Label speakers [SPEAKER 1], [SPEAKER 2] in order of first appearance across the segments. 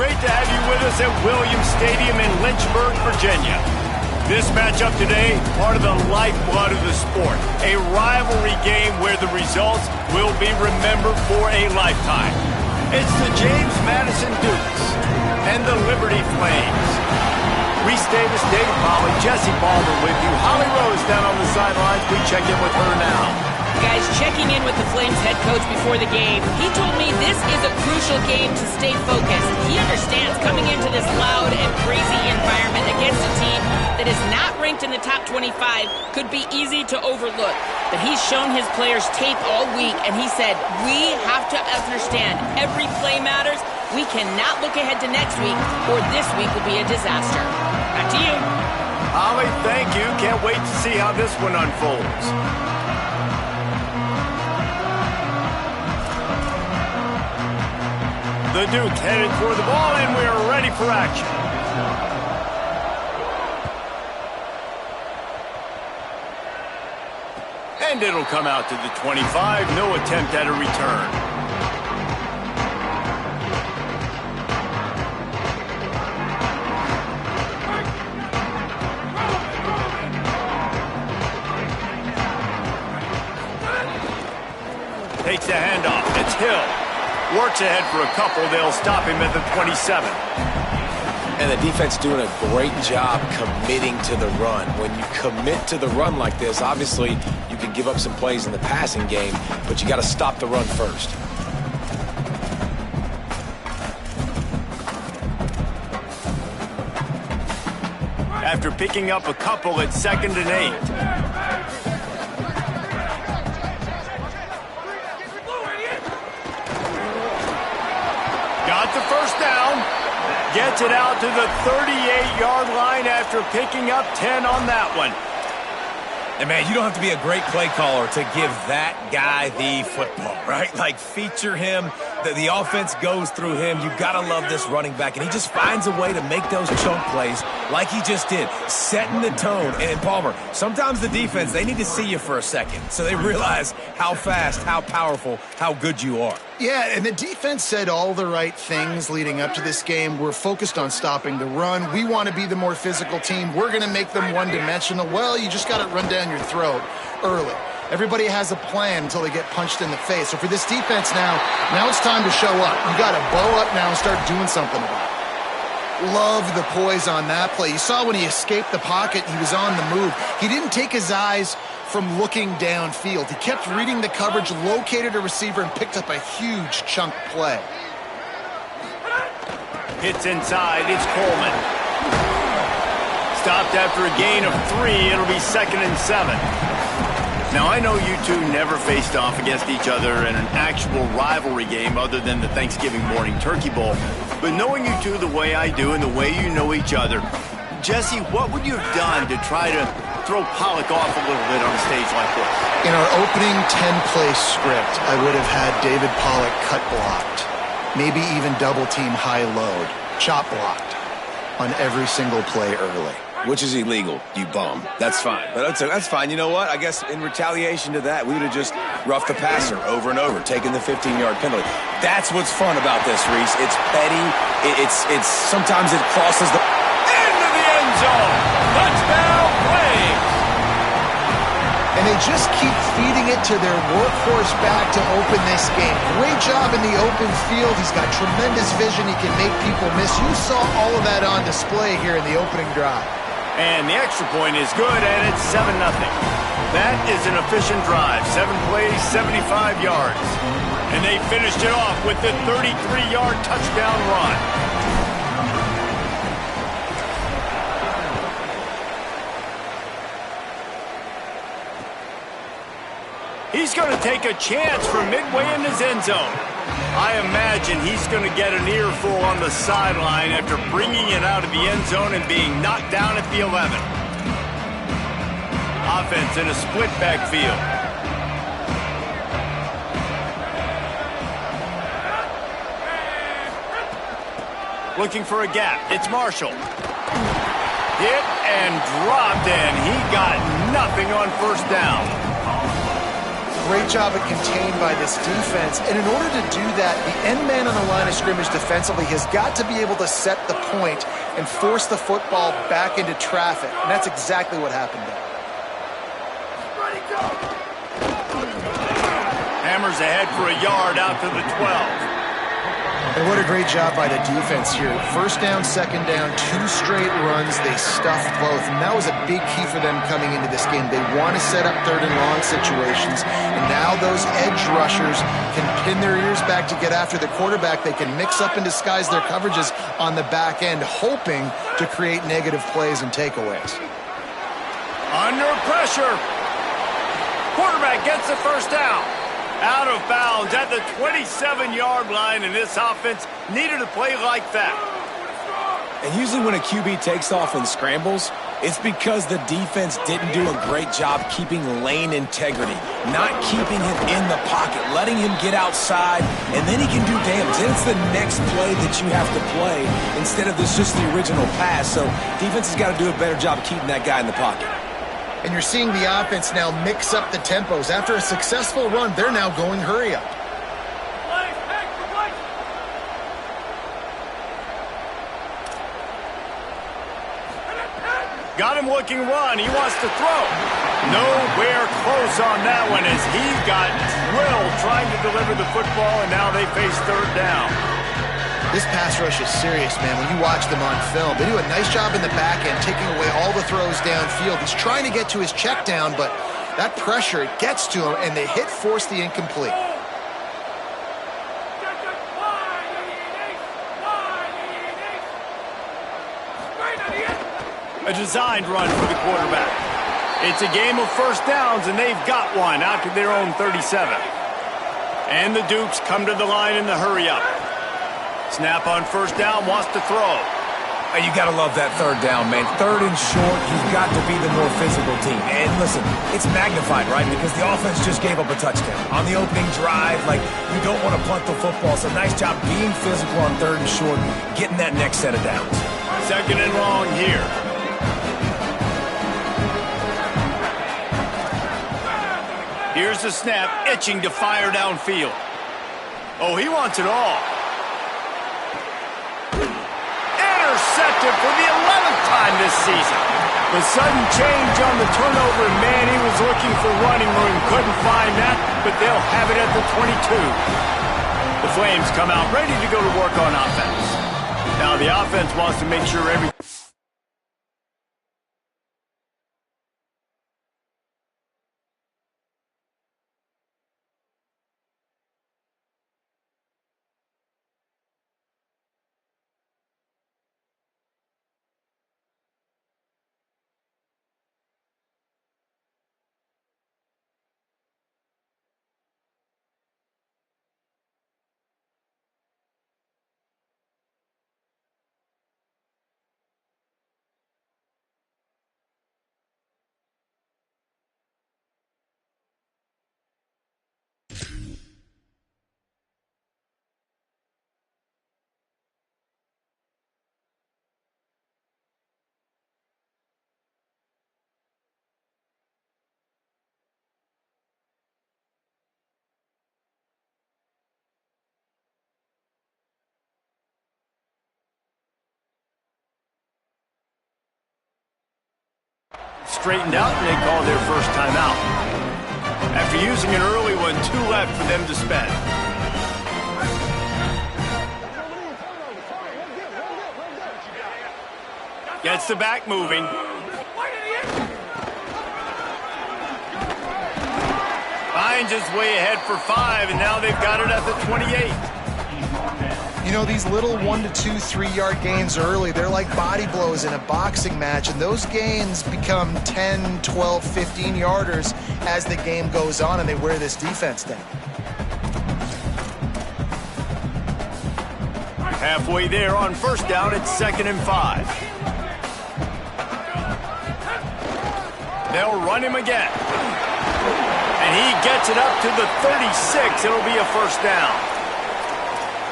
[SPEAKER 1] great to have you with us at Williams Stadium in Lynchburg, Virginia. This matchup today, part of the lifeblood of the sport. A rivalry game where the results will be remembered for a lifetime. It's the James Madison Dukes and the Liberty Flames. Reese Davis, David Polley, Jesse Palmer with you. Holly Rose down on the sidelines. We check in with her now.
[SPEAKER 2] Guys, checking in with the Flames head coach before the game, he told me this is a crucial game to stay focused. He understands coming into this loud and crazy environment against a team that is not ranked in the top 25 could be easy to overlook. But he's shown his players tape all week, and he said, we have to understand every play matters. We cannot look ahead to next week, or this week will be a disaster. Back to you.
[SPEAKER 1] Holly, thank you. Can't wait to see how this one unfolds. The Duke headed for the ball, and we are ready for action. And it'll come out to the 25. No attempt at a return. Takes the handoff. It's Hill. Works ahead for a couple. They'll stop him at the 27.
[SPEAKER 3] And the defense doing a great job committing to the run. When you commit to the run like this, obviously you can give up some plays in the passing game, but you got to stop the run first.
[SPEAKER 1] After picking up a couple at 2nd and 8. Got the first down. Gets it out to the 38-yard line after picking up 10 on that one.
[SPEAKER 4] And, man, you don't have to be a great play caller to give that guy the football, right? Like, feature him. The offense goes through him. You got to love this running back. And he just finds a way to make those chunk plays like he just did, setting the tone. And, Palmer, sometimes the defense, they need to see you for a second so they realize how fast, how powerful, how good you are.
[SPEAKER 5] Yeah, and the defense said all the right things leading up to this game. We're focused on stopping the run. We want to be the more physical team. We're going to make them one-dimensional. Well, you just got to run down your throat early. Everybody has a plan until they get punched in the face. So for this defense now it's time to show up. You got to bow up now and start doing something about it. Love the poise on that play. You saw when he escaped the pocket, he was on the move. He didn't take his eyes from looking downfield. He kept reading the coverage, located a receiver, and picked up a huge chunk play.
[SPEAKER 1] Hits inside. It's Coleman. Stopped after a gain of 3. It'll be 2nd and 7. Now, I know you two never faced off against each other in an actual rivalry game other than the Thanksgiving morning turkey bowl. But knowing you two the way I do and the way you know each other, Jesse, what would you have done to try to throw Pollock off a little bit on a stage like this?
[SPEAKER 5] In our opening 10-play script, I would have had David Pollock cut blocked, maybe even double-team high-load, chop blocked on every single play early.
[SPEAKER 3] Which is illegal, you bum. That's fine. But that's fine. You know what? I guess in retaliation to that, we would have just roughed the passer over and over, taking the 15-yard penalty. That's what's fun about this, Reese. It's petty. It's sometimes it crosses the...
[SPEAKER 1] Into the end zone. Touchdown, Flames.
[SPEAKER 5] And they just keep feeding it to their workhorse back to open this game. Great job in the open field. He's got tremendous vision. He can make people miss. You saw all of that on display here in the opening drive.
[SPEAKER 1] And the extra point is good, and it's 7-0. That is an efficient drive. 7 plays, 75 yards. And they finished it off with the 33-yard touchdown run. He's going to take a chance from midway in his end zone. I imagine he's going to get an earful on the sideline after bringing it out of the end zone and being knocked down at the 11. Offense in a split backfield. Looking for a gap. It's Marshall. Hit and dropped, and he got nothing on first down.
[SPEAKER 5] great job at contained by this defense. And in order to do that, the end man on the line of scrimmage defensively has got to be able to set the point and force the football back into traffic. And that's exactly what happened there.
[SPEAKER 1] Hammers ahead for a yard out to the 12.
[SPEAKER 5] And what a great job by the defense here. First down, second down, 2 straight runs. They stuffed both. And that was a big key for them coming into this game. They want to set up third and long situations. And now those edge rushers can pin their ears back to get after the quarterback. They can mix up and disguise their coverages on the back end, hoping to create negative plays and takeaways.
[SPEAKER 1] Under pressure. Quarterback gets the first down. Out of bounds at the 27-yard line, and this offense needed a play like that.
[SPEAKER 4] And usually when a QB takes off and scrambles, it's because the defense didn't do a great job keeping lane integrity, not keeping him in the pocket, letting him get outside, and then he can do damage. Then it's the next play that you have to play instead of just the original pass. So defense has got to do a better job of keeping that guy in the pocket.
[SPEAKER 5] And you're seeing the offense now mix up the tempos. After a successful run, they're now going hurry up.
[SPEAKER 1] Got him looking run. He wants to throw. Nowhere close on that one as he got drilled trying to deliver the football, and now they face third down.
[SPEAKER 5] This pass rush is serious, man. When you watch them on film, they do a nice job in the back end, taking away all the throws downfield. He's trying to get to his check down, but that pressure, it gets to him, and they force the incomplete.
[SPEAKER 1] A designed run for the quarterback. It's a game of first downs, and they've got one out to their own 37. And the Dukes come to the line in the hurry-up. Snap on first down, wants to throw.
[SPEAKER 4] And you got to love that third down, man. Third and short, you've got to be the more physical team. And listen, it's magnified, right? Because the offense just gave up a touchdown. On the opening drive, like, you don't want to punt the football. So nice job being physical on third and short, getting that next set of downs.
[SPEAKER 1] Second and long here. Here's the snap, itching to fire downfield. Oh, he wants it all. Intercepted for the 11th time this season. The sudden change on the turnover, man, he was looking for running room, couldn't find that, but they'll have it at the 22. The Flames come out ready to go to work on offense. Now the offense wants to make sure everything... straightened out, and they call their first timeout. After using an early one, 2 left for them to spend. Gets the back moving. Finds his way ahead for 5, and now they've got it at the 28.
[SPEAKER 5] You know, these little 1 to 2, 3-yard gains early, they're like body blows in a boxing match, and those gains become 10, 12, 15-yarders as the game goes on and they wear this defense down.
[SPEAKER 1] Halfway there on first down, it's 2nd and 5. They'll run him again. And he gets it up to the 36. It'll be a first down.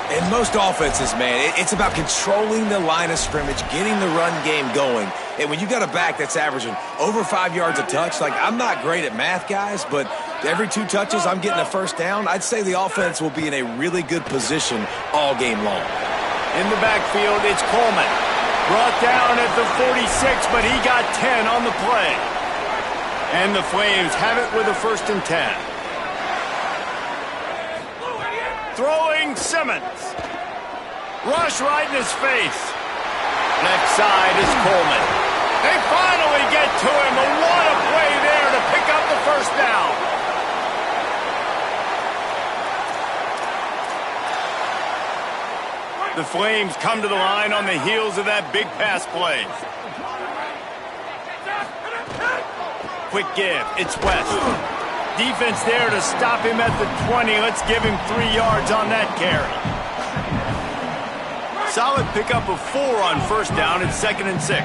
[SPEAKER 4] In most offenses, man, it's about controlling the line of scrimmage, getting the run game going. And when you got a back that's averaging over 5 yards a touch, like, I'm not great at math, guys, but every 2 touches, I'm getting a first down. I'd say the offense will be in a really good position all game long.
[SPEAKER 1] In the backfield, it's Coleman. Brought down at the 46, but he got 10 on the play. And the Flames have it with a 1st and 10. Throwing Simmons. Rush right in his face. Left side is Coleman. They finally get to him. And what a play there to pick up the 1st down. The Flames come to the line on the heels of that big pass play. Quick give. It's West. Defense there to stop him at the 20. Let's give him 3 yards on that carry. Solid pickup of 4 on 1st down. It's 2nd and 6.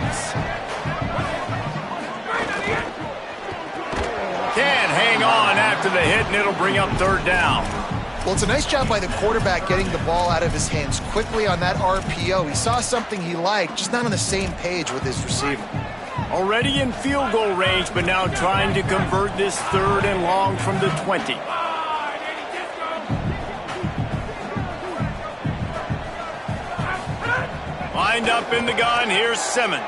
[SPEAKER 1] Can't hang on after the hit, and it'll bring up 3rd down.
[SPEAKER 5] Well, it's a nice job by the quarterback getting the ball out of his hands quickly on that RPO. He saw something he liked, just not on the same page with his receiver.
[SPEAKER 1] Already in field goal range, but now trying to convert this 3rd and long from the 20. Lined up in the gun, here's Simmons.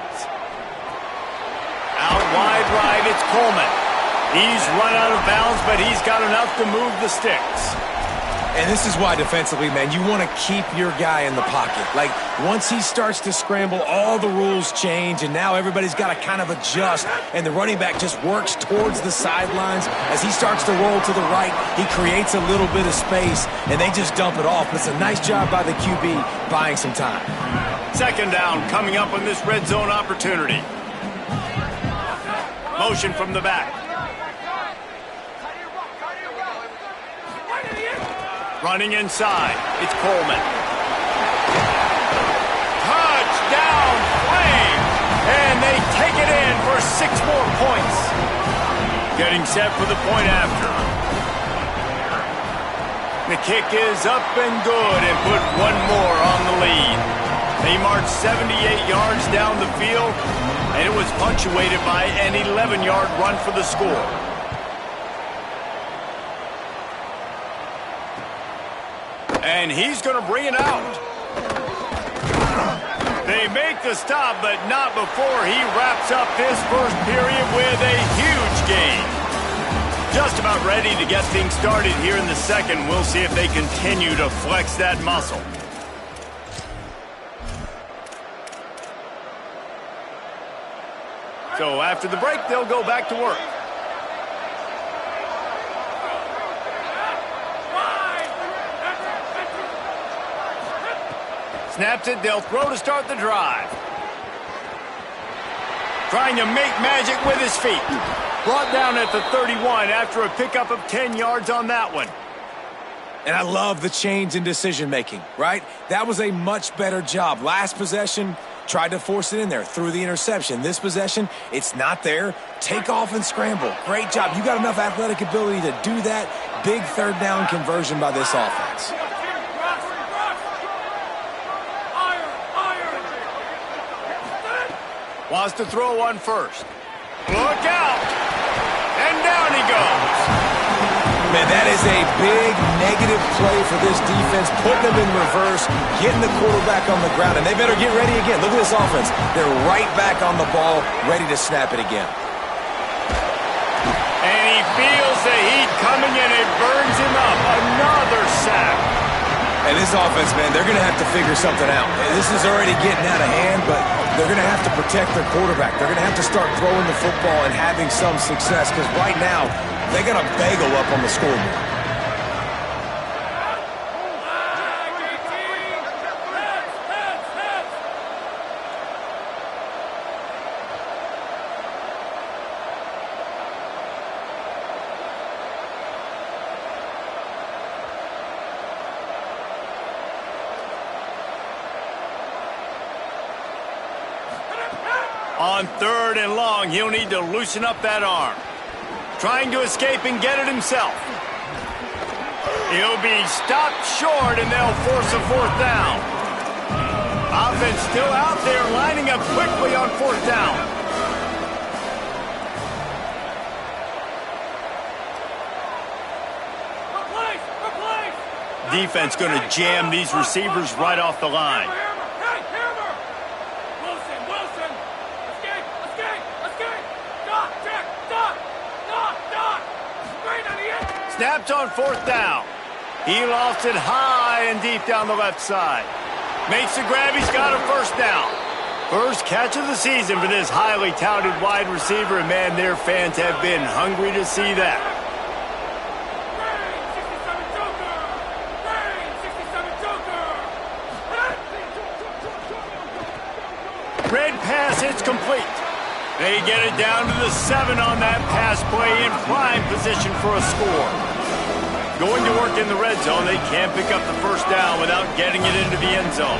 [SPEAKER 1] Out wide right, it's Coleman. He's run out of bounds, but he's got enough to move the sticks.
[SPEAKER 4] And this is why defensively, man, you want to keep your guy in the pocket. Like, once he starts to scramble, all the rules change, and now everybody's got to kind of adjust, and the running back just works towards the sidelines. As he starts to roll to the right, he creates a little bit of space, and they just dump it off. But it's a nice job by the QB buying some time.
[SPEAKER 1] 2nd down coming up on this red zone opportunity. Motion from the back. Running inside, it's Coleman. Touchdown, Flames! And they take it in for 6 more points. Getting set for the point after. The kick is up and good and put 1 more on the lead. They marched 78 yards down the field, and it was punctuated by an 11-yard run for the score. And he's going to bring it out. They make the stop, but not before he wraps up this 1st period with a huge gain. Just about ready to get things started here in the 2nd. We'll see if they continue to flex that muscle. So after the break, they'll go back to work. Snaps it, they'll throw to start the drive. Trying to make magic with his feet. Brought down at the 31 after a pickup of 10 yards on that one.
[SPEAKER 4] And I love the change in decision-making, right? That was a much better job. Last possession, tried to force it in there, threw the interception. This possession, it's not there. Take off and scramble. Great job. You got enough athletic ability to do that. Big 3rd down conversion by this offense.
[SPEAKER 1] Wants to throw on 1st. Look out! And down he goes.
[SPEAKER 4] Man, that is a big negative play for this defense, putting them in reverse, getting the quarterback on the ground, and they better get ready again. Look at this offense. They're right back on the ball, ready to snap it again.
[SPEAKER 1] And he feels the heat coming in. It burns him up. Another sack.
[SPEAKER 4] And this offense, man, they're going to have to figure something out. This is already getting out of hand, but they're going to have to protect their quarterback. They're going to have to start throwing the football and having some success, because right now, they got a bagel up on the scoreboard.
[SPEAKER 1] On 3rd and long, he'll need to loosen up that arm. Trying to escape and get it himself. He'll be stopped short, and they'll force a 4th down. Offense still out there, lining up quickly on 4th down. Defense going to jam these receivers right off the line. Snapped on 4th down. He lofts it high and deep down the left side. Makes the grab. He's got a 1st down. First catch of the season for this highly touted wide receiver, and man, their fans have been hungry to see that. Red pass, it's complete. They get it down to the 7 on that pass play, in prime position for a score. Going to work in the red zone, they can't pick up the 1st down without getting it into the end zone.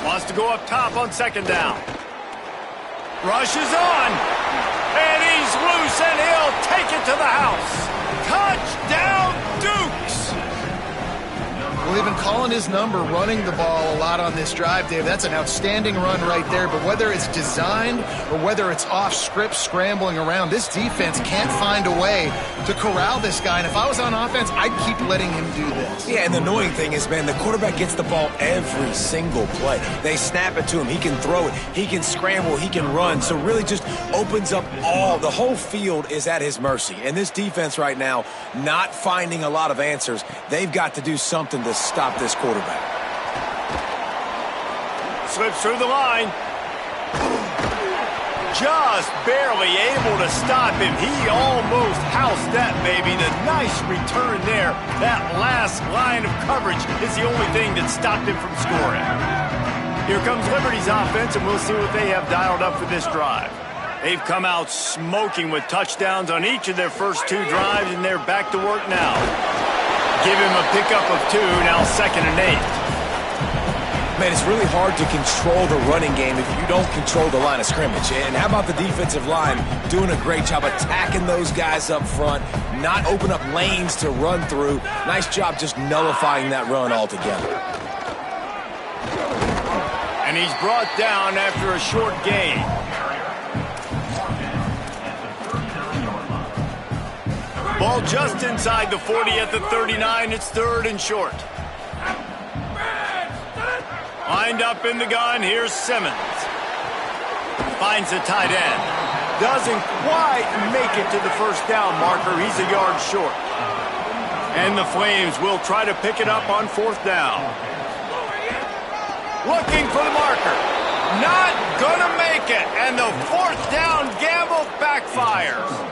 [SPEAKER 1] Wants to go up top on 2nd down. Rushes on. And he's loose, and he'll take it to the house. Touchdown, Dukes!
[SPEAKER 5] Well, they've been calling his number, running the ball a lot on this drive, Dave. That's an outstanding run right there. But whether it's designed or whether it's off script scrambling around, this defense can't find a way to corral this guy. And if I was on offense, I'd keep letting him do this.
[SPEAKER 4] Yeah, and the annoying thing is, man, the quarterback gets the ball every single play. They snap it to him. He can throw it. He can scramble. He can run. So really just opens up the whole field is at his mercy. And this defense right now, not finding a lot of answers. They've got to do something to stop this quarterback.
[SPEAKER 1] Slips through the line. Just barely able to stop him. He almost housed that baby. The nice return there. That last line of coverage is the only thing that stopped him from scoring. Here comes Liberty's offense, and we'll see what they have dialed up for this drive. They've come out smoking with touchdowns on each of their first 2 drives, and they're back to work now. Give him a pickup of 2, now 2nd and 8.
[SPEAKER 4] Man, it's really hard to control the running game if you don't control the line of scrimmage. And how about the defensive line doing a great job attacking those guys up front, not open up lanes to run through. Nice job just nullifying that run altogether.
[SPEAKER 1] And he's brought down after a short gain. Ball just inside the 40 at the 39. It's 3rd and short. Lined up in the gun. Here's Simmons. Finds the tight end. Doesn't quite make it to the 1st down marker. He's a yard short. And the Flames will try to pick it up on 4th down. Looking for the marker. Not gonna make it. And the 4th down gamble backfires.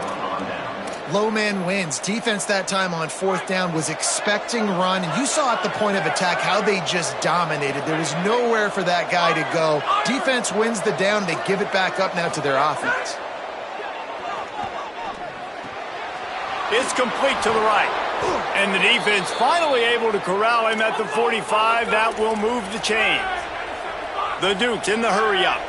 [SPEAKER 5] Low man wins. Defense that time on 4th down was expecting run, and you saw at the point of attack how they just dominated. There was nowhere for that guy to go. Defense wins the down. They give it back up now to their offense.
[SPEAKER 1] It's complete to the right. And the defense finally able to corral him at the 45. That will move the chains. The Dukes in the hurry-up.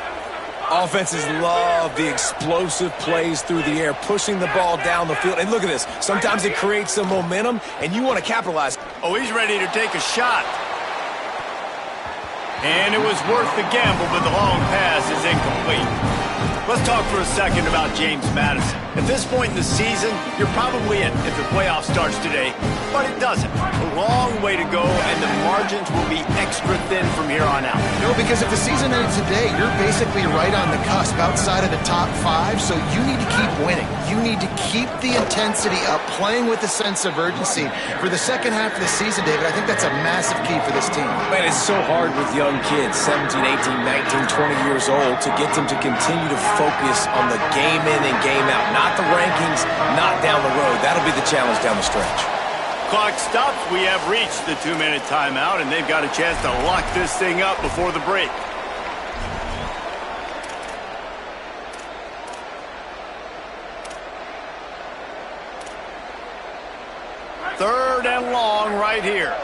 [SPEAKER 4] Offenses love the explosive plays through the air, pushing the ball down the field. And look at this. Sometimes it creates some momentum, and you want to capitalize.
[SPEAKER 1] Oh, he's ready to take a shot. And it was worth the gamble, but the long pass is incomplete. Let's talk for a second about James Madison. At this point in the season, you're probably in if the playoff starts today, but it doesn't. A long way to go, and the margins will be extra thin from here on out.
[SPEAKER 5] No, because if the season ended today, you're basically right on the cusp outside of the top 5, so you need to keep winning. You need to keep the intensity up, playing with a sense of urgency. For the second half of the season, David, I think that's a massive key for this team.
[SPEAKER 4] Man, it's so hard with young kids, 17, 18, 19, 20 years old, to get them to continue to focus on the game in and game out. Not the rankings, not down the road. That'll be the challenge down the stretch.
[SPEAKER 1] Clock stops. We have reached the 2-minute timeout, and they've got a chance to lock this thing up before the break. Third and long right here.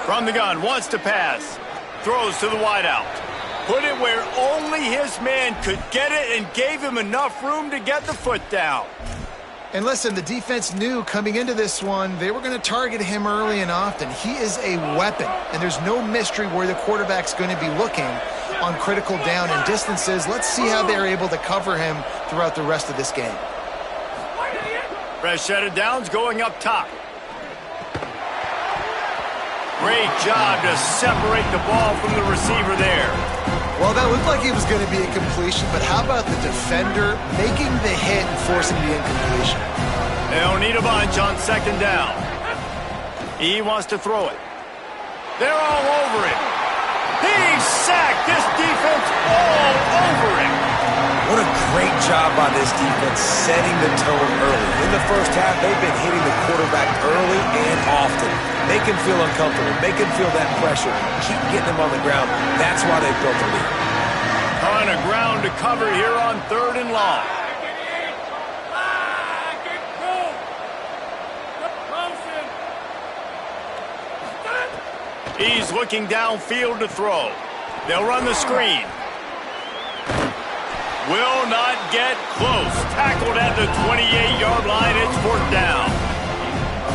[SPEAKER 1] From the gun, wants to pass. Throws to the wideout. Put it where only his man could get it and gave him enough room to get the foot down.
[SPEAKER 5] And listen, the defense knew coming into this one, they were going to target him early and often. He is a weapon, and there's no mystery where the quarterback's going to be looking on critical down and distances. Let's see how they're able to cover him throughout the rest of this game.
[SPEAKER 1] Fresh set of downs going up top. Great job to separate the ball from the receiver there.
[SPEAKER 5] Well, that looked like it was going to be a completion, but how about the defender making the hit and forcing the incompletion?
[SPEAKER 1] They don't need a bunch on second down. He wants to throw it. They're all over him. He's sacked. This defense all over him.
[SPEAKER 4] What a great job by this defense setting the tone early. In the first half, they've been hitting the quarterback early and often. Make him feel uncomfortable. Make him feel that pressure. Keep getting him on the ground. That's why they've built a lead.
[SPEAKER 1] Ton of ground to cover here on 3rd and long. He's looking downfield to throw. They'll run the screen. Will not get close. Tackled at the 28-yard line. It's 4th down.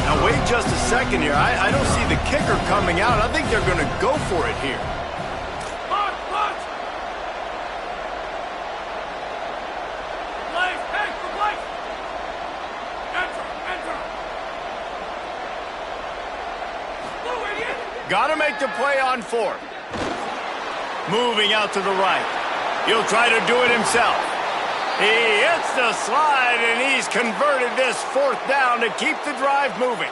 [SPEAKER 1] Now, wait just a second here. I don't see the kicker coming out. I think they're going to go for it here. Got to make the play on 4th. Moving out to the right. He'll try to do it himself. He hits the slide, and he's converted this 4th down to keep the drive moving.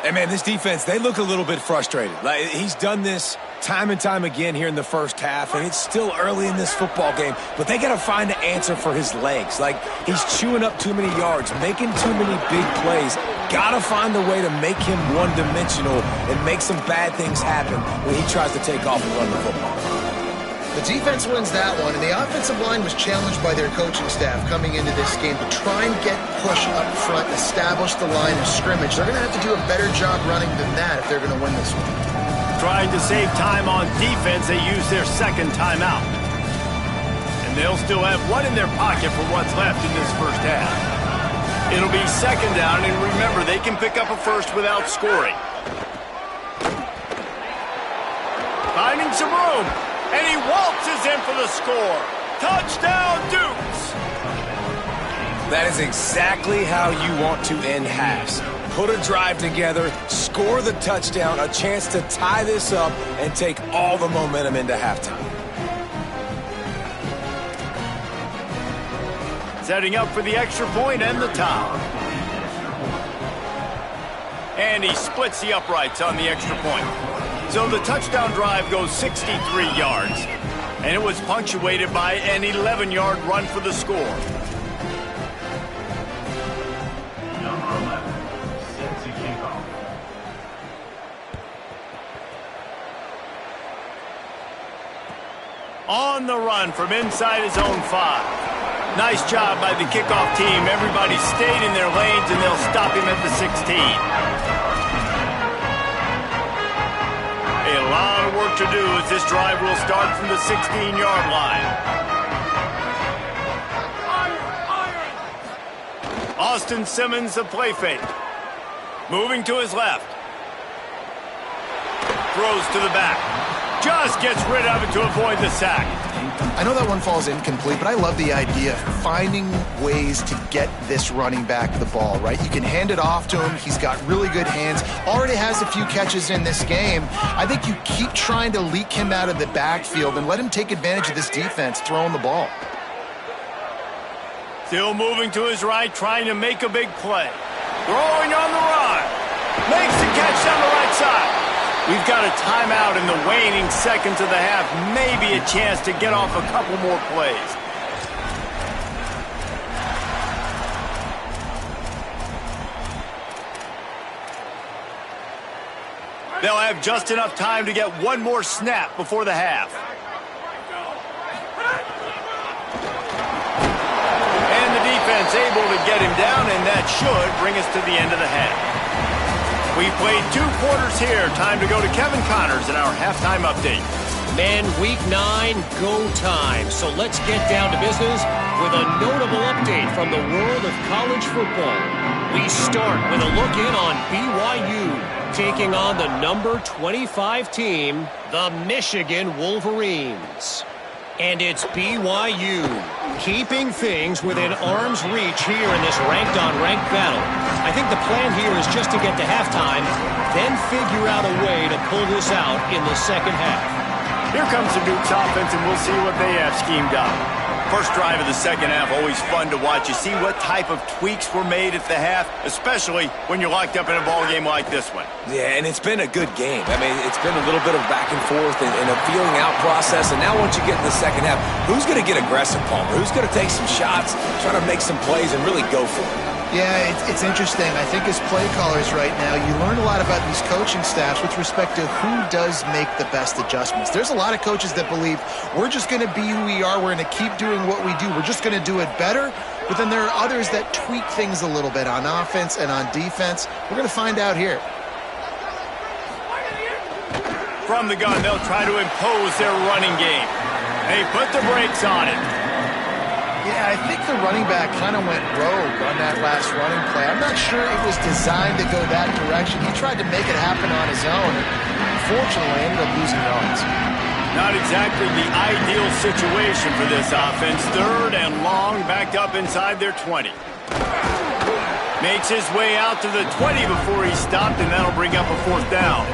[SPEAKER 4] Hey, man, this defense, they look a little bit frustrated. Like, he's done this time and time again here in the first half, and it's still early in this football game, but they got to find an answer for his legs. Like, he's chewing up too many yards, making too many big plays. Got to find a way to make him one-dimensional and make some bad things happen when he tries to take off and run the football.
[SPEAKER 5] The defense wins that one, and the offensive line was challenged by their coaching staff coming into this game to try and get push up front, establish the line of scrimmage. They're going to have to do a better job running than that if they're going to win this one.
[SPEAKER 1] Trying to save time on defense, they use their 2nd timeout. And they'll still have one in their pocket for what's left in this first half. It'll be 2nd down, and remember, they can pick up a first without scoring. Finding some room. And he waltzes in for the score. Touchdown, Dukes!
[SPEAKER 4] That is exactly how you want to end halves. Put a drive together, score the touchdown, a chance to tie this up, and take all the momentum into halftime.
[SPEAKER 1] Setting up for the extra point and the tie. And he splits the uprights on the extra point. So the touchdown drive goes 63 yards, and it was punctuated by an 11-yard run for the score.
[SPEAKER 6] Number 11, set to kick off.
[SPEAKER 1] On the run from inside his own 5. Nice job by the kickoff team. Everybody stayed in their lanes, and they'll stop him at the 16. A lot of work to do as this drive will start from the 16-yard line. Austin Simmons, the play fake. Moving to his left. Throws to the back. Just gets rid of it to avoid the sack.
[SPEAKER 5] I know that one falls incomplete, but I love the idea of finding ways to get this running back the ball, right? You can hand it off to him. He's got really good hands. Already has a few catches in this game. I think you keep trying to leak him out of the backfield and let him take advantage of this defense throwing the ball.
[SPEAKER 1] Still moving to his right, trying to make a big play. Throwing on the run. Makes the catch down the right side. We've got a timeout in the waning seconds of the half. Maybe a chance to get off a couple more plays. They'll have just enough time to get one more snap before the half. And the defense able to get him down, and that should bring us to the end of the half. We've played 2 quarters here. Time to go to Kevin Connors in our halftime update.
[SPEAKER 7] Men, week 9, go time. So let's get down to business with a notable update from the world of college football. We start with a look in on BYU, taking on the number 25 team, the Michigan Wolverines. And it's BYU, keeping things within arm's reach here in this ranked-on-ranked battle. I think the plan here is just to get to halftime, then figure out a way to pull this out in the second half.
[SPEAKER 1] Here comes the Duke's offense, and we'll see what they have schemed up. First drive of the second half, always fun to watch. You see what type of tweaks were made at the half, especially when you're locked up in a ball game like this one.
[SPEAKER 3] Yeah, and it's been a good game. I mean, it's been a little bit of back and forth and a feeling out process. And now once you get in the second half, who's going to get aggressive, Palmer? Who's going to take some shots, try to make some plays, and really go for it?
[SPEAKER 5] Yeah, it's interesting. I think as play callers right now, you learn a lot about these coaching staffs with respect to who does make the best adjustments. There's a lot of coaches that believe we're just going to be who we are. We're going to keep doing what we do. We're just going to do it better. But then there are others that tweak things a little bit on offense and on defense. We're going to find out here.
[SPEAKER 1] From the gun, they'll try to impose their running game. They put the brakes on it.
[SPEAKER 5] Yeah, I think the running back kind of went rogue on that last running play. I'm not sure it was designed to go that direction. He tried to make it happen on his own, and unfortunately ended up losing yards.
[SPEAKER 1] Not exactly the ideal situation for this offense. Third and long, backed up inside their 20. Makes his way out to the 20 before he stopped, and that'll bring up a fourth down.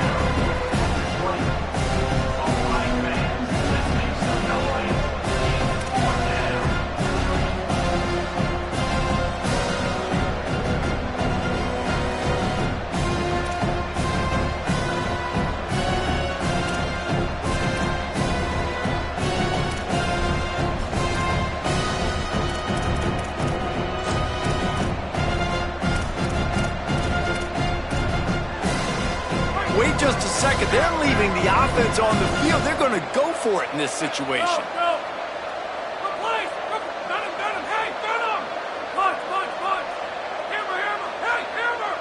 [SPEAKER 1] Wait just a second. They're leaving the offense on the field. They're going to go for it in this situation.
[SPEAKER 8] Go. Replace. Got him. Hey, got him. Punch. Hammer. Hey, hammer.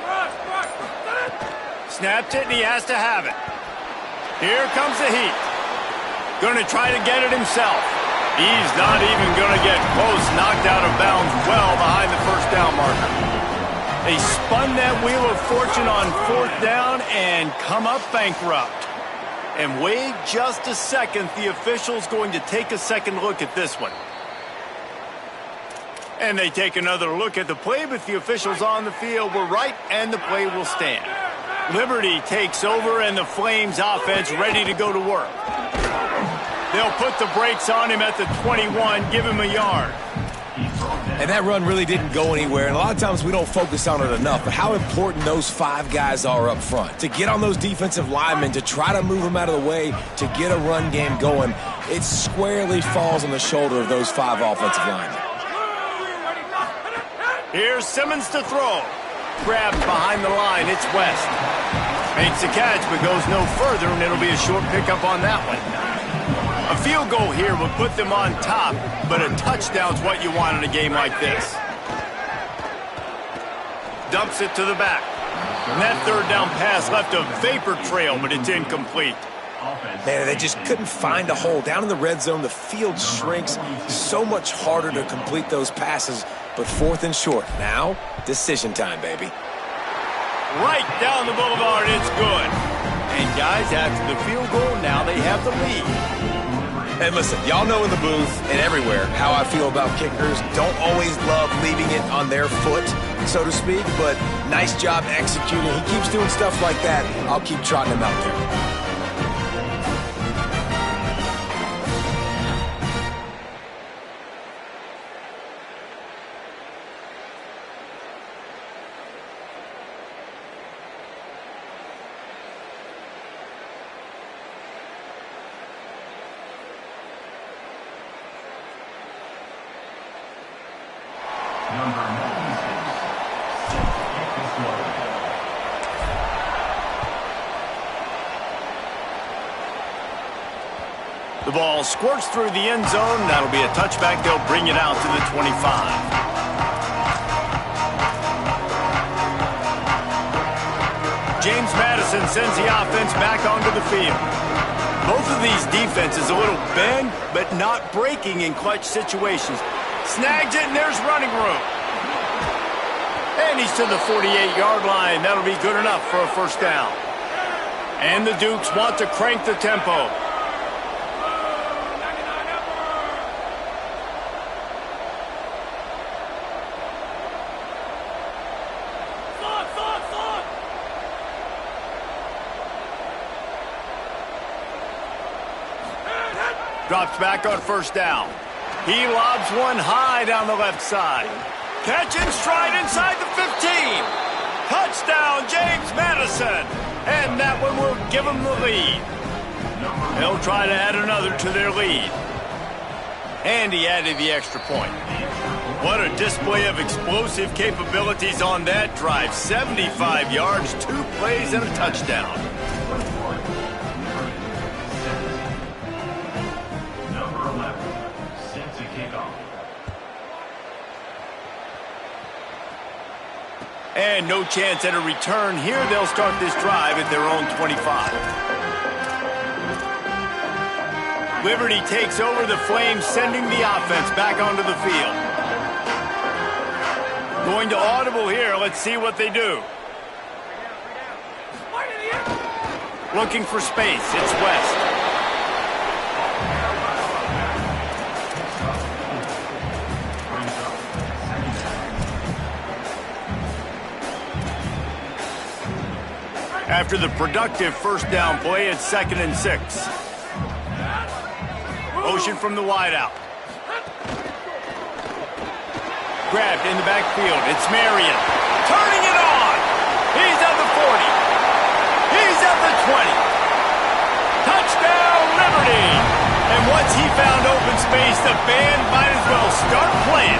[SPEAKER 8] Rush.
[SPEAKER 1] Snapped it, and he has to have it. Here comes the heat. Going to try to get it himself. He's not even going to get close. Knocked out of bounds well behind the first down marker. They spun that wheel of fortune on fourth down and come up bankrupt. And wait just a second. The official's going to take a second look at this one. And they take another look at the play, but the officials on the field were right, and the play will stand. Liberty takes over, and the Flames offense ready to go to work. They'll put the brakes on him at the 21, give him a yard.
[SPEAKER 3] And that run really didn't go anywhere, and a lot of times we don't focus on it enough, but how important those 5 guys are up front. To get on those defensive linemen, to try to move them out of the way, to get a run game going, it squarely falls on the shoulder of those 5 offensive linemen.
[SPEAKER 1] Here's Simmons to throw. Grabbed behind the line, it's West. Makes the catch, but goes no further, and it'll be a short pickup on that one. A field goal here would put them on top, but a touchdown's what you want in a game like this. Dumps it to the back. And that third down pass left a vapor trail, but it's incomplete.
[SPEAKER 3] Man, they just couldn't find a hole. Down in the red zone, the field shrinks. So much harder to complete those passes, but fourth and short. Now, decision time, baby.
[SPEAKER 1] Right down the boulevard, it's good. And guys, after the field goal, now they have the lead.
[SPEAKER 3] And listen, y'all know in the booth and everywhere how I feel about kickers. Don't always love leaving it on their foot, so to speak, but nice job executing. He keeps doing stuff like that. I'll keep trotting him out there.
[SPEAKER 1] The ball squirts through the end zone. That'll be a touchback. They'll bring it out to the 25. James Madison sends the offense back onto the field. Both of these defenses a little bend, but not breaking in clutch situations. Snags it, and there's running room. And he's to the 48-yard line. That'll be good enough for a first down. And the Dukes want to crank the tempo. Drops back on first down. He lobs one high down the left side. Catch in stride inside the 15. Touchdown, James Madison. And that one will give them the lead. They'll try to add another to their lead. And he added the extra point. What a display of explosive capabilities on that drive. 75 yards, 2 plays, and a touchdown. And no chance at a return here. They'll start this drive at their own 25. Liberty takes over the Flames, sending the offense back onto the field. Going to audible here. Let's see what they do. Looking for space. It's West. After the productive first down play, it's 2nd and 6. Motion from the wideout. Grabbed in the backfield. It's Marion. Turning it on. He's at the 40. He's at the 20. Touchdown, Liberty. And once he found open space, the band might as well start playing.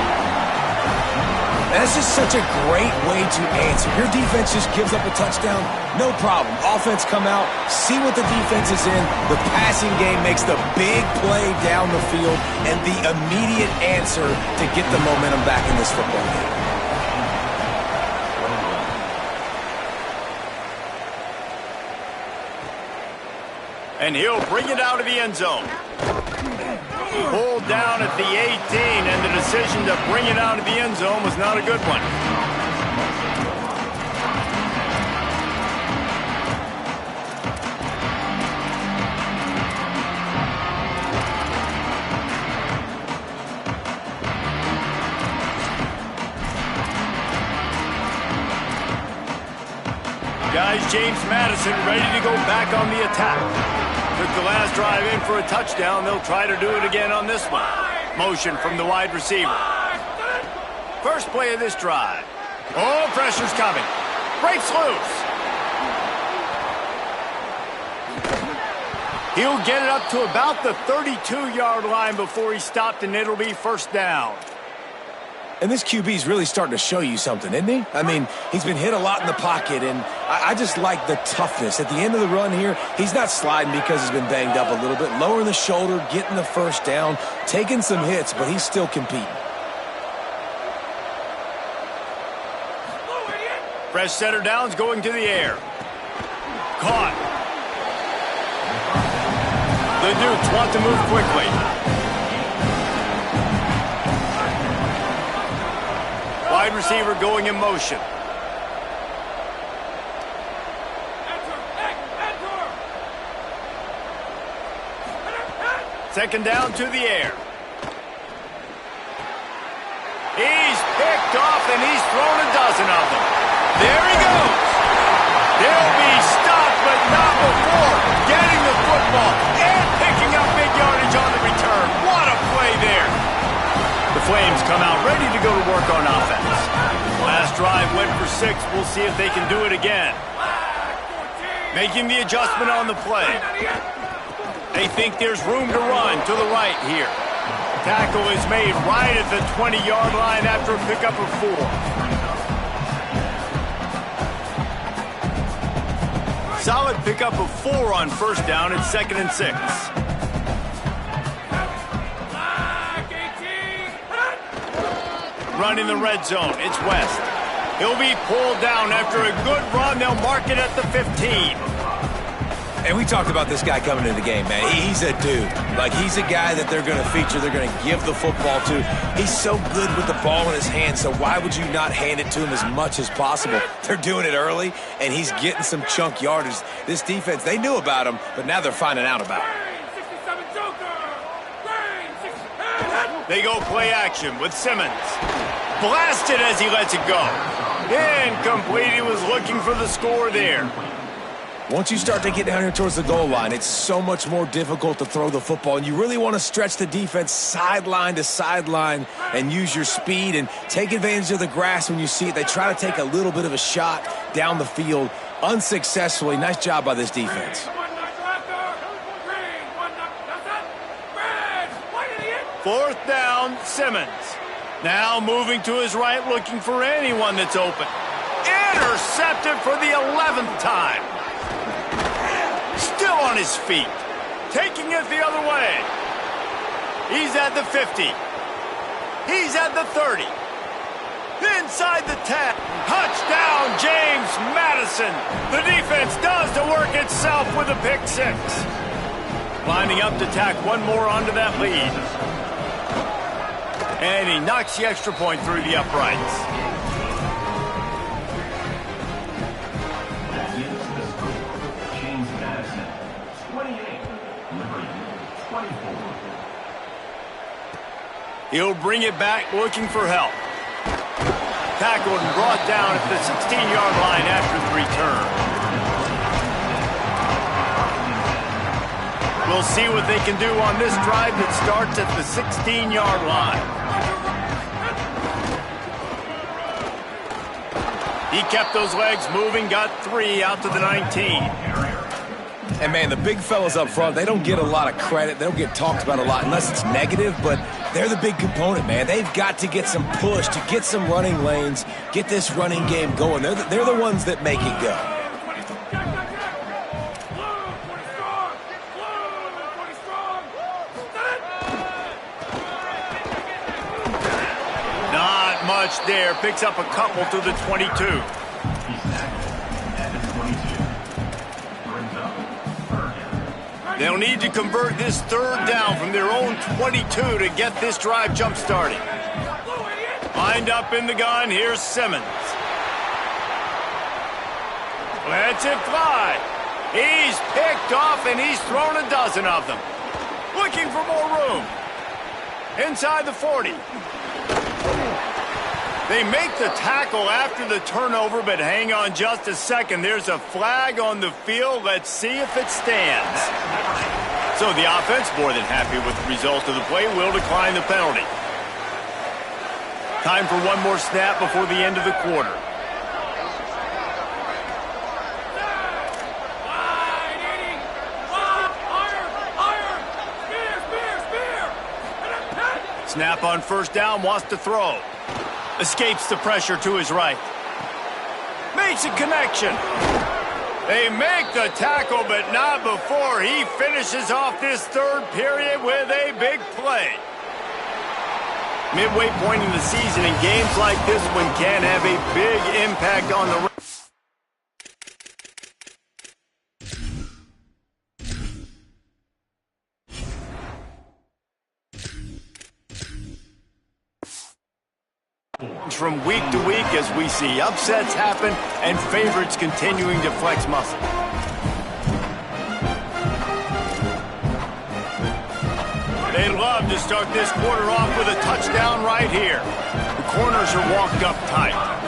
[SPEAKER 4] That's just such a great way to answer. Your defense just gives up a touchdown, no problem. Offense come out, see what the defense is in. The passing game makes the big play down the field and the immediate answer to get the momentum back in this football game.
[SPEAKER 1] And he'll bring it out of the end zone. Pulled down at the 18, and the decision to bring it out of the end zone was not a good one. Guys, James Madison ready to go back on the attack. Took the last drive in for a touchdown. They'll try to do it again on this one. Motion from the wide receiver. First play of this drive. Oh, pressure's coming. Breaks loose. He'll get it up to about the 32-yard line before he's stopped, and it'll be first down.
[SPEAKER 4] And this QB's really starting to show you something, isn't he? I mean, he's been hit a lot in the pocket, and I just like the toughness. At the end of the run here, he's not sliding because he's been banged up a little bit. Lowering the shoulder, getting the first down, taking some hits, but he's still competing.
[SPEAKER 1] Fresh setter downs going to the air. Caught. The Dukes want to move quickly. Wide receiver going in motion. Second down to the air. He's picked off, and he's thrown a dozen of them. There he goes. They'll be stopped, but not before getting the football and picking up big yardage on the return. What a play there. The Flames come out ready to go to work on offense. Last drive went for 6. We'll see if they can do it again. Making the adjustment on the play. They think there's room to run to the right here. Tackle is made right at the 20-yard line after a pickup of 4. Solid pickup of 4 on first down. It's 2nd and 6. Running the red zone. It's West. He'll be pulled down after a good run. They'll mark it at the 15.
[SPEAKER 4] And we talked about this guy coming into the game, man. He's a dude. Like, he's a guy that they're going to feature, they're going to give the football to. He's so good with the ball in his hand, so why would you not hand it to him as much as possible? They're doing it early, and he's getting some chunk yardage. This defense, they knew about him, but now they're finding out about him.
[SPEAKER 1] They go play action with Simmons. Blasted as he lets it go. Incomplete. He was looking for the score there.
[SPEAKER 4] Once you start to get down here towards the goal line, it's so much more difficult to throw the football, and you really want to stretch the defense sideline to sideline and use your speed and take advantage of the grass when you see it. They try to take a little bit of a shot down the field unsuccessfully. Nice job by this defense.
[SPEAKER 1] Fourth down, Simmons. Now moving to his right, looking for anyone that's open. Intercepted for the 11th time. Still on his feet. Taking it the other way. He's at the 50. He's at the 30. Inside the 10. Touchdown, James Madison. The defense does the work itself with a pick six. Lining up to tack one more onto that lead. And he knocks the extra point through the uprights.
[SPEAKER 6] That gives the score. James Madison, 28. Liberty, 24.
[SPEAKER 1] He'll bring it back looking for help. Tackled and brought down at the 16-yard line after the return. We'll see what they can do on this drive that starts at the 16-yard line. He kept those legs moving, got 3 out to the 19.
[SPEAKER 4] And, man, the big fellas up front, they don't get a lot of credit. They don't get talked about a lot unless it's negative, but they're the big component, man. They've got to get some push, to get some running lanes, get this running game going. They're the ones that make it go.
[SPEAKER 1] Not much there. Picks up a couple to the 22.
[SPEAKER 6] He's at the 22. Brings up third down.
[SPEAKER 1] They'll need to convert this third down from their own 22 to get this drive jump-started. Lined up in the gun, here's Simmons. Lets it fly. He's picked off, and he's thrown a dozen of them. Looking for more room. Inside the 40. They make the tackle after the turnover, but hang on just a second. There's a flag on the field. Let's see if it stands. So the offense, more than happy with the result of the play, will decline the penalty. Time for one more snap before the end of the quarter. Snap on first down, wants to throw. Escapes the pressure to his right. Makes a connection. They make the tackle, but not before he finishes off this third period with a big play. Midway point in the season, and games like this one can have a big impact on the... From week to week as we see upsets happen and favorites continuing to flex muscle. They love to start this quarter off with a touchdown right here. The corners are walked up tight.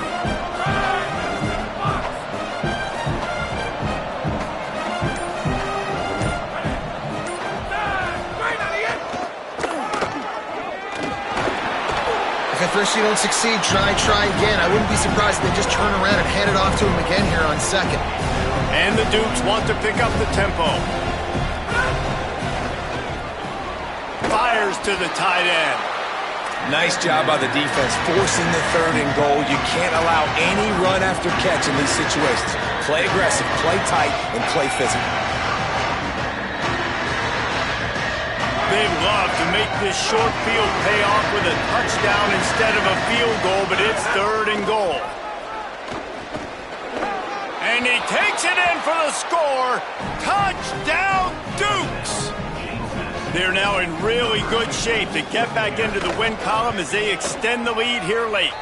[SPEAKER 5] At first you don't succeed, try again. I wouldn't be surprised if they just turn around and hand it off to him again here on second.
[SPEAKER 1] And the Dukes want to pick up the tempo. Fires to the tight end.
[SPEAKER 4] Nice job by the defense, forcing the third and goal. You can't allow any run after catch in these situations. Play aggressive, play tight, and play physical.
[SPEAKER 1] They'd love to make this short field pay off with a touchdown instead of a field goal, but it's third and goal. And he takes it in for the score. Touchdown, Dukes! They're now in really good shape to get back into the win column as they extend the lead here late.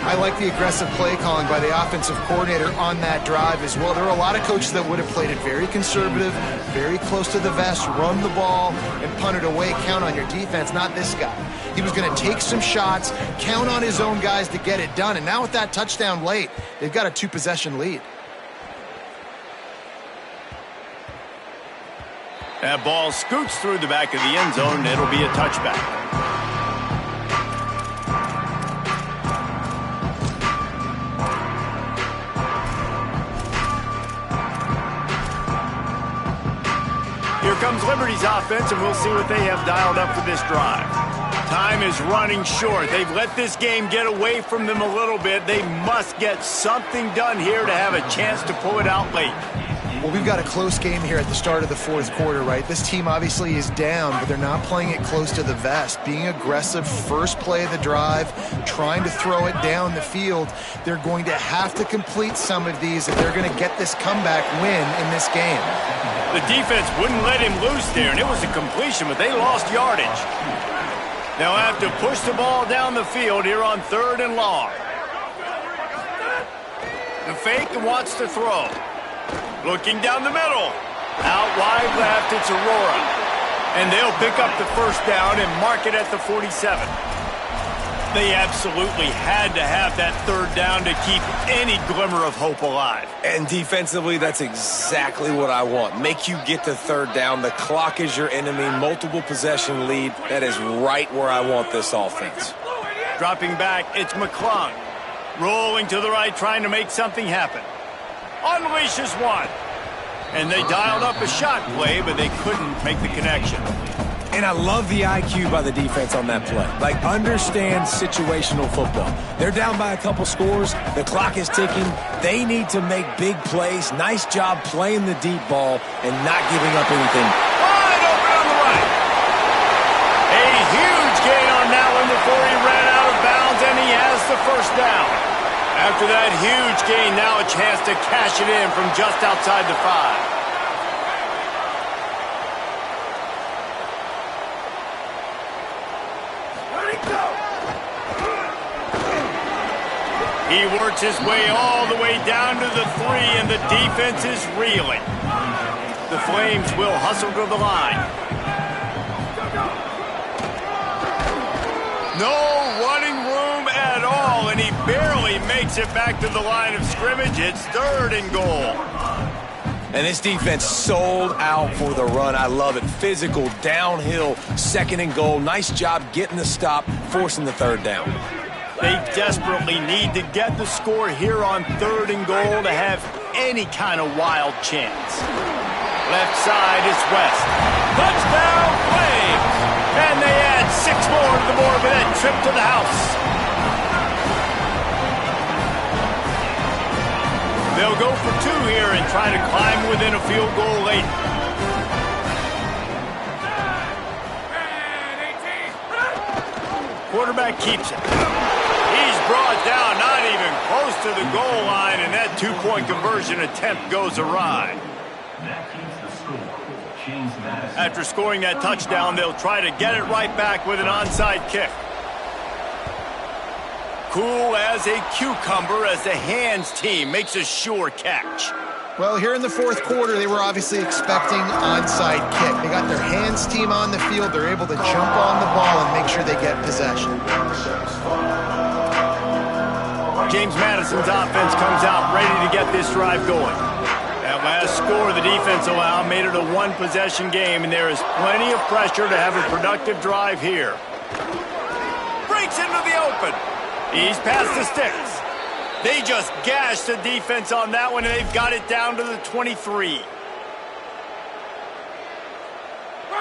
[SPEAKER 5] I like the aggressive play calling by the offensive coordinator on that drive as well. There are a lot of coaches that would have played it very conservative, very close to the vest, run the ball, and punt it away. Count on your defense, not this guy. He was going to take some shots, count on his own guys to get it done. And now with that touchdown late, they've got a 2-possession lead.
[SPEAKER 1] That ball scoots through the back of the end zone, and it'll be a touchback. Here comes Liberty's offense, and we'll see what they have dialed up for this drive. Time is running short. They've let this game get away from them a little bit. They must get something done here to have a chance to pull it out late.
[SPEAKER 5] Well, we've got a close game here at the start of the fourth quarter, right? This team obviously is down, but they're not playing it close to the vest. Being aggressive, first play of the drive, trying to throw it down the field. They're going to have to complete some of these if they're going to get this comeback win in this game.
[SPEAKER 1] The defense wouldn't let him loose there, and it was a completion, but they lost yardage. They'll have to push the ball down the field here on 3rd and long. The fake and wants to throw. Looking down the middle. Out wide left, it's Aurora. And they'll pick up the first down and mark it at the 47. They absolutely had to have that 3rd down to keep any glimmer of hope alive.
[SPEAKER 3] And defensively, that's exactly what I want. Make you get the 3rd down. The clock is your enemy. Multiple possession lead. That is right where I want this offense.
[SPEAKER 1] Dropping back, it's McClung. Rolling to the right, trying to make something happen. Unleashes one. And they dialed up a shot play, but they couldn't make the connection.
[SPEAKER 3] And I love the IQ by the defense on that play. Like, understand situational football. They're down by a couple scores. The clock is ticking. They need to make big plays. Nice job playing the deep ball and not giving up anything.
[SPEAKER 1] Wide open on the right. A huge gain on that one before he ran out of bounds, and he has the first down. After that huge gain, now a chance to cash it in from just outside the 5. He works his way all the way down to the 3, and the defense is reeling. The Flames will hustle to the line. No running room at all, and he barely makes it back to the line of scrimmage. It's 3rd and goal.
[SPEAKER 3] And this defense sold out for the run. I love it. Physical, downhill, 2nd and goal. Nice job getting the stop, forcing the 3rd down.
[SPEAKER 1] They desperately need to get the score here on 3rd and goal to have any kind of wild chance. Left side is West. Touchdown, Flames! And they add 6 more to the board with that trip to the house. They'll go for 2 here and try to climb within a field goal late. Quarterback keeps it. He's brought down, not even close to the goal line, and that 2-point conversion attempt goes awry. After scoring that touchdown, they'll try to get it right back with an onside kick. Cool as a cucumber as the hands team makes a sure catch.
[SPEAKER 5] Well, here in the fourth quarter, they were obviously expecting onside kick. They got their hands team on the field. They're able to jump on the ball and make sure they get possession.
[SPEAKER 1] James Madison's offense comes out ready to get this drive going. That last score the defense allowed made it a 1-possession game, and there is plenty of pressure to have a productive drive here. Breaks into the open. He's past the sticks. They just gashed the defense on that one, and they've got it down to the 23.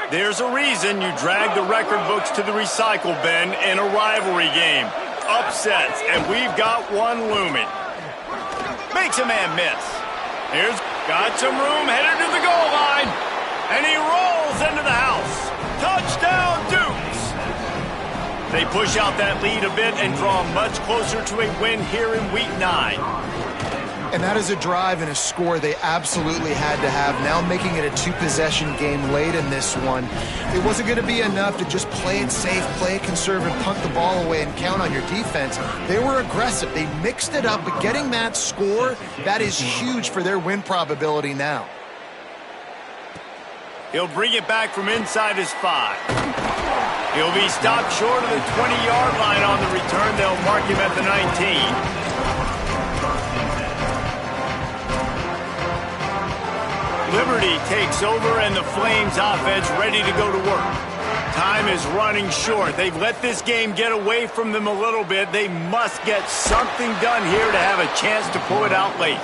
[SPEAKER 1] There's a reason you drag the record books to the recycle bin in a rivalry game. Upsets, and we've got one looming. Makes a man miss. Here's got some room, headed to the goal line, and he rolls into the house. Touchdown, Dukes! They push out that lead a bit and draw much closer to a win here in Week 9.
[SPEAKER 5] And that is a drive and a score they absolutely had to have. Now making it a two-possession game late in this one. It wasn't going to be enough to just play it safe, play it conservative, punt the ball away, and count on your defense. They were aggressive. They mixed it up, but getting that score, that is huge for their win probability now.
[SPEAKER 1] He'll bring it back from inside his 5. He'll be stopped short of the 20-yard line on the return. They'll mark him at the 19. Liberty takes over, and the Flames offense ready to go to work. Time is running short. They've let this game get away from them a little bit. They must get something done here to have a chance to pull it out late.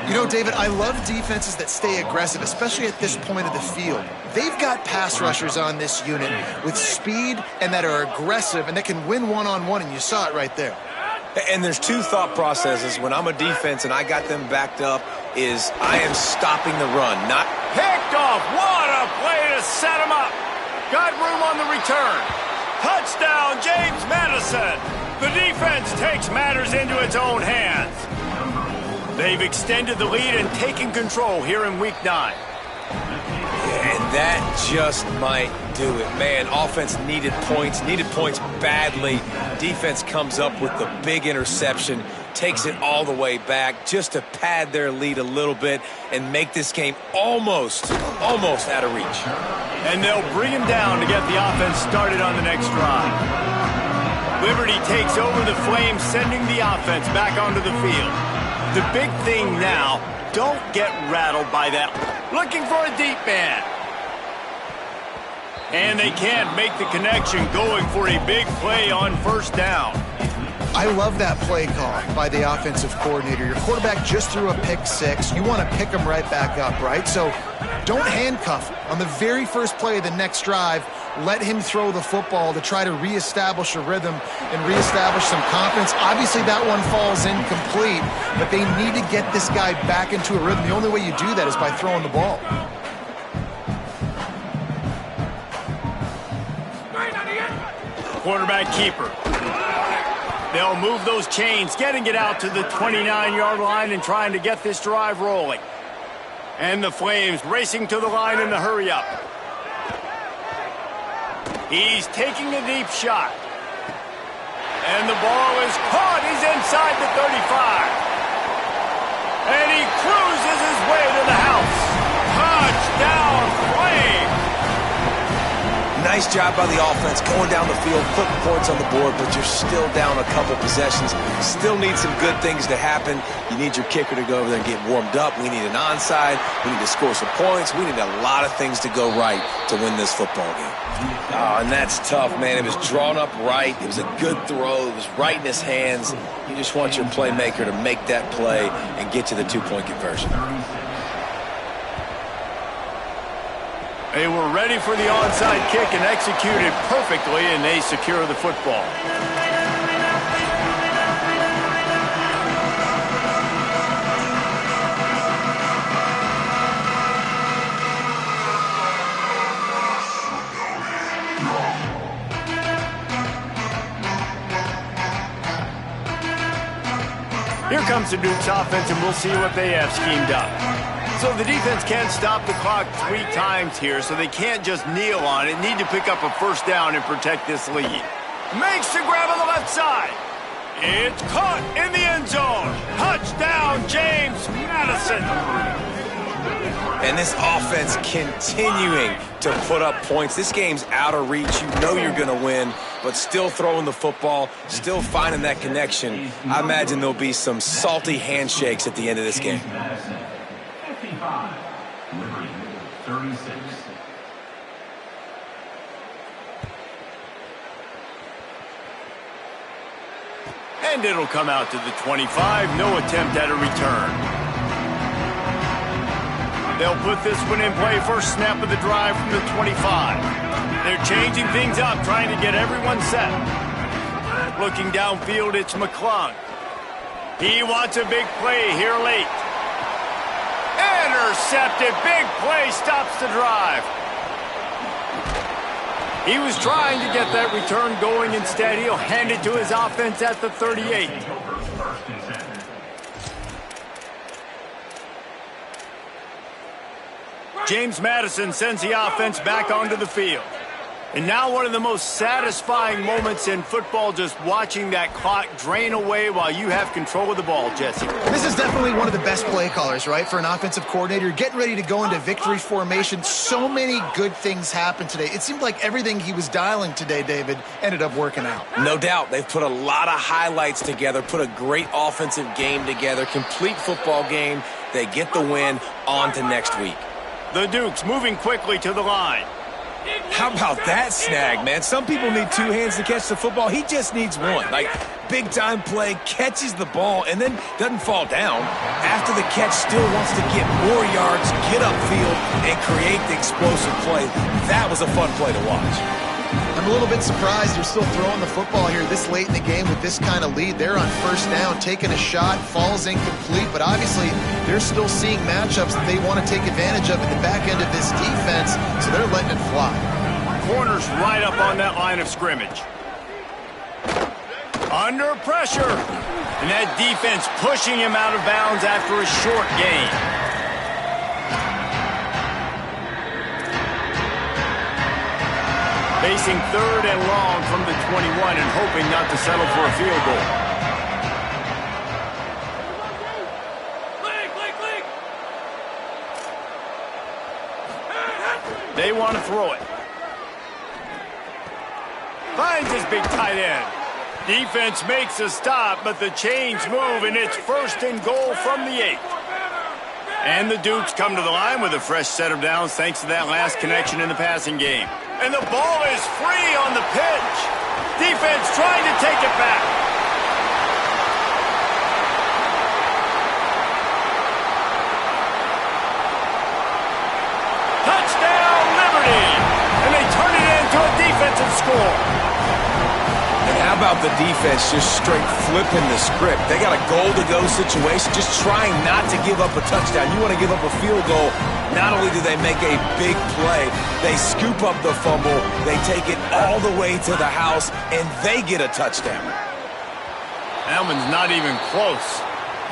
[SPEAKER 5] You know, David, I love defenses that stay aggressive, especially at this point of the field. They've got pass rushers on this unit with speed and that are aggressive and that can win one-on-one, and you saw it right there.
[SPEAKER 4] And there's two thought processes when I'm a defense and I got them backed up is I am stopping the run, not
[SPEAKER 1] picked off. What a play to set him up. Got room on the return. Touchdown, James Madison. The defense takes matters into its own hands. They've extended the lead and taken control here in Week 9.
[SPEAKER 4] And that just might do it. Man, offense needed points badly. Defense comes up with the big interception, takes it all the way back just to pad their lead a little bit and make this game almost out of reach.
[SPEAKER 1] And they'll bring him down to get the offense started on the next drive. Liberty takes over the Flames, sending the offense back onto the field. The big thing now, don't get rattled by that. Looking for a deep man. And they can't make the connection, going for a big play on first down.
[SPEAKER 5] I love that play call by the offensive coordinator. Your quarterback just threw a pick 6. You want to pick him right back up, right? So don't handcuff him. On the very first play of the next drive, let him throw the football to try to reestablish a rhythm and reestablish some confidence. Obviously, that one falls incomplete, but they need to get this guy back into a rhythm. The only way you do that is by throwing the ball.
[SPEAKER 1] Quarterback keeper. They'll move those chains, getting it out to the 29-yard line and trying to get this drive rolling. And the Flames racing to the line in the hurry-up. He's taking a deep shot. And the ball is caught. He's inside the 35. And he cruises his way to the house. Touchdown, Flames!
[SPEAKER 4] Nice job by the offense going down the field, putting points on the board, but you're still down a couple possessions. Still need some good things to happen. You need your kicker to go over there and get warmed up. We need an onside. We need to score some points. We need a lot of things to go right to win this football game. Oh, and that's tough, man. It was drawn up right. It was a good throw. It was right in his hands. You just want your playmaker to make that play and get to the two-point conversion.
[SPEAKER 1] They were ready for the onside kick and executed perfectly, and they secure the football. Here comes the Duke's offense, and we'll see what they have schemed up. So the defense can't stop the clock 3 times here, so they can't just kneel on it. Need to pick up a first down and protect this lead. Makes the grab on the left side. It's caught in the end zone. Touchdown, James Madison.
[SPEAKER 4] And this offense continuing to put up points. This game's out of reach. You know you're going to win, but still throwing the football, still finding that connection. I imagine there'll be some salty handshakes at the end of this game.
[SPEAKER 6] 55, Liberty, 36.
[SPEAKER 1] And it'll come out to the 25. No attempt at a return. They'll put this one in play. First snap of the drive from the 25. They're changing things up, trying to get everyone set. Looking downfield, it's McClung. He wants a big play here late. Intercepted. Big play stops the drive. He was trying to get that return going. Instead, he'll hand it to his offense at the 38. James Madison sends the offense back onto the field. And now one of the most satisfying moments in football, just watching that clock drain away while you have control of the ball, Jesse.
[SPEAKER 5] This is definitely one of the best play callers, right, for an offensive coordinator. Getting ready to go into victory formation. So many good things happened today. It seemed like everything he was dialing today, David, ended up working out.
[SPEAKER 4] No doubt. They've put a lot of highlights together, put a great offensive game together, complete football game. They get the win. On to next week.
[SPEAKER 1] The Dukes moving quickly to the line.
[SPEAKER 4] How about that snag, man? Some people need two hands to catch the football. He just needs one. Like, big-time play, catches the ball, and then doesn't fall down. After the catch, still wants to get more yards, get upfield, and create the explosive play. That was a fun play to watch.
[SPEAKER 5] I'm a little bit surprised they're still throwing the football here this late in the game with this kind of lead. They're on first down, taking a shot, falls incomplete, but obviously they're still seeing matchups that they want to take advantage of at the back end of this defense, so they're letting it fly.
[SPEAKER 1] Corners right up on that line of scrimmage. Under pressure. And that defense pushing him out of bounds after a short gain. Facing third and long from the 21 and hoping not to settle for a field goal. They want to throw it. Finds his big tight end. Defense makes a stop, but the chains move, and it's first and goal from the 8. And the Dukes come to the line with a fresh set of downs thanks to that last connection in the passing game. And the ball is free on the pitch. Defense trying to take it back. Touchdown, Liberty! And they turn it into a defensive score.
[SPEAKER 4] And how about the defense just straight flipping the script? They got a goal-to-go situation, just trying not to give up a touchdown. You want to give up a field goal. Not only do they make a big play, they scoop up the fumble, they take it all the way to the house, and they get a touchdown.
[SPEAKER 1] That one's not even close.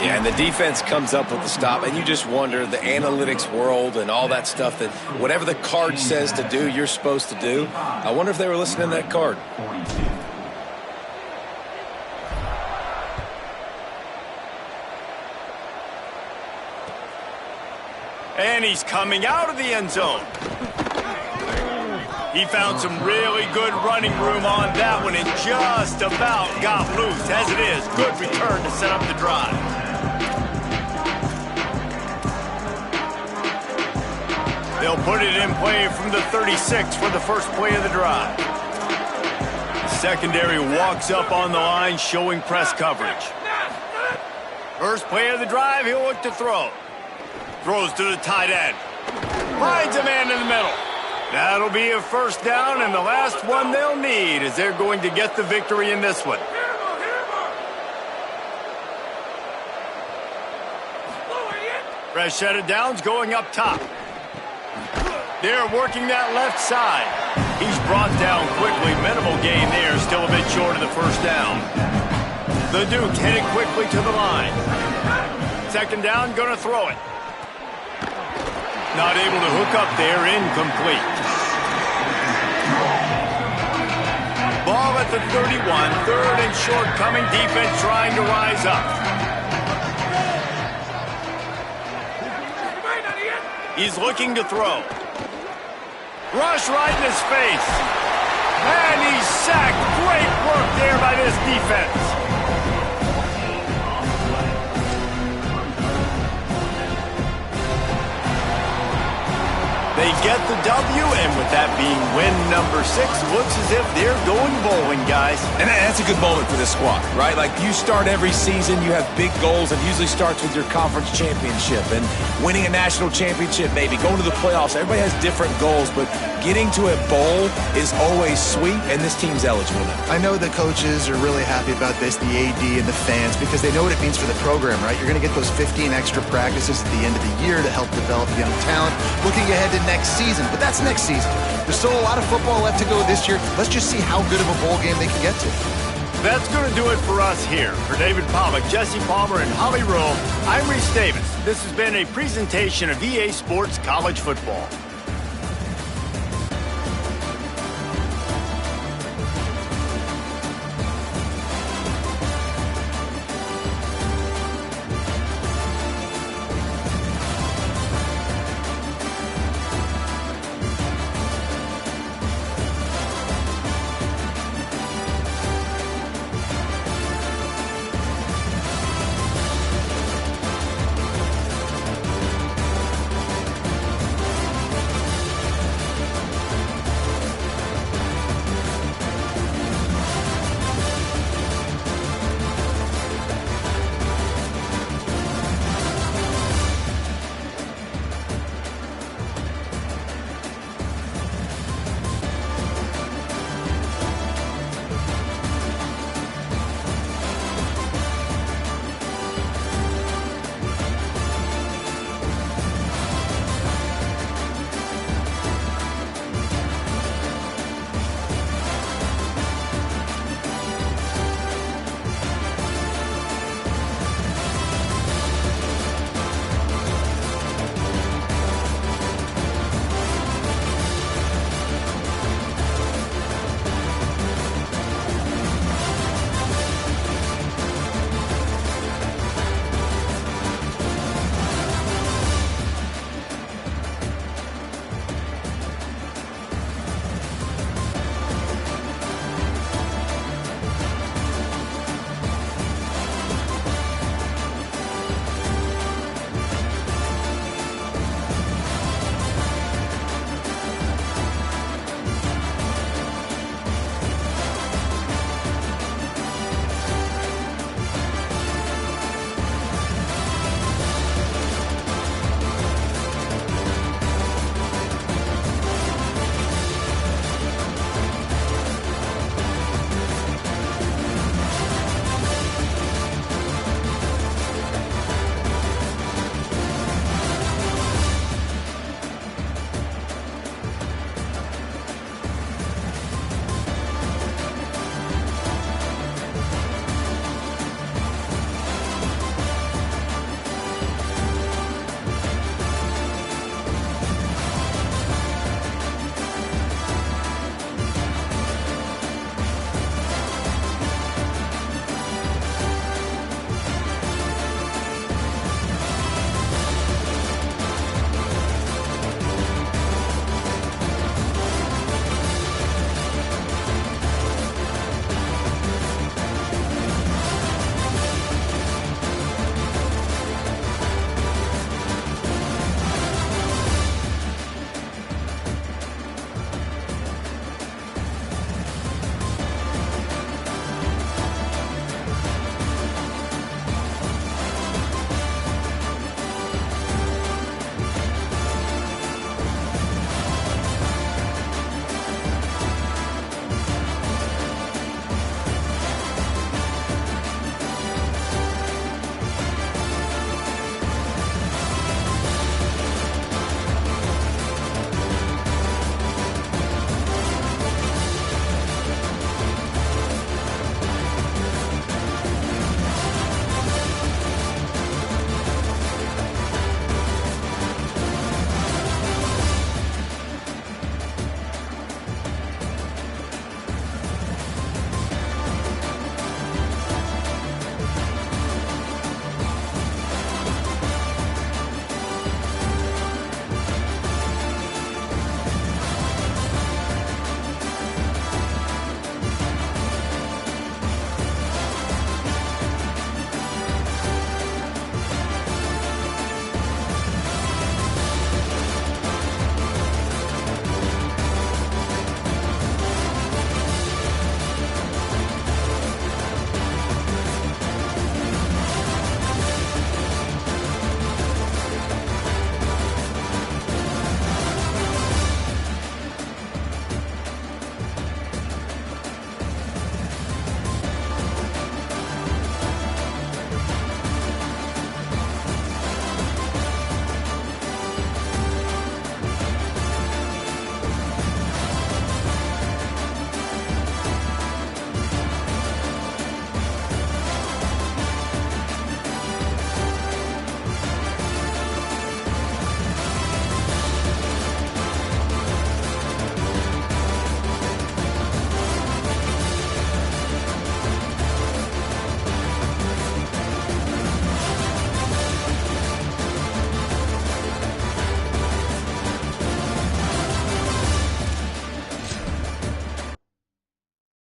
[SPEAKER 4] Yeah, and the defense comes up with the stop, and you just wonder, the analytics world and all that stuff, that whatever the card says to do, you're supposed to do. I wonder if they were listening to that card.
[SPEAKER 1] And he's coming out of the end zone. He found some really good running room on that one and just about got loose. As it is, good return to set up the drive. They'll put it in play from the 36 for the first play of the drive. The secondary walks up on the line, showing press coverage. First play of the drive, he'll look to throw. Throws to the tight end. Finds a man in the middle. That'll be a first down, and the last one they'll need as they're going to get the victory in this one. Fresh set of downs going up top. They're working that left side. He's brought down quickly. Minimal gain there, still a bit short of the first down. The Dukes heading quickly to the line. Second down, gonna throw it. Not able to hook up there, incomplete. Ball at the 31, third and short coming, defense trying to rise up. He's looking to throw. Rush right in his face. And he's sacked. Great work there by this defense. They get the W, and with that being win number 6, looks as if they're going bowling, guys.
[SPEAKER 4] And that's a good moment for this squad, right? Like, you start every season, you have big goals. It usually starts with your conference championship and winning a national championship, maybe going to the playoffs. Everybody has different goals, but getting to a bowl is always sweet, and this team's eligible now.
[SPEAKER 5] I know the coaches are really happy about this, the AD and the fans, because they know what it means for the program, right? You're going to get those 15 extra practices at the end of the year to help develop young talent. Looking ahead to next season, but that's next season. There's still a lot of football left to go this year. Let's just see how good of a bowl game they can get to.
[SPEAKER 1] That's going to do it for us here. For David Pollock, Jesse Palmer, and Holly Rowe, I'm Reese Davis. This has been a presentation of EA Sports College Football.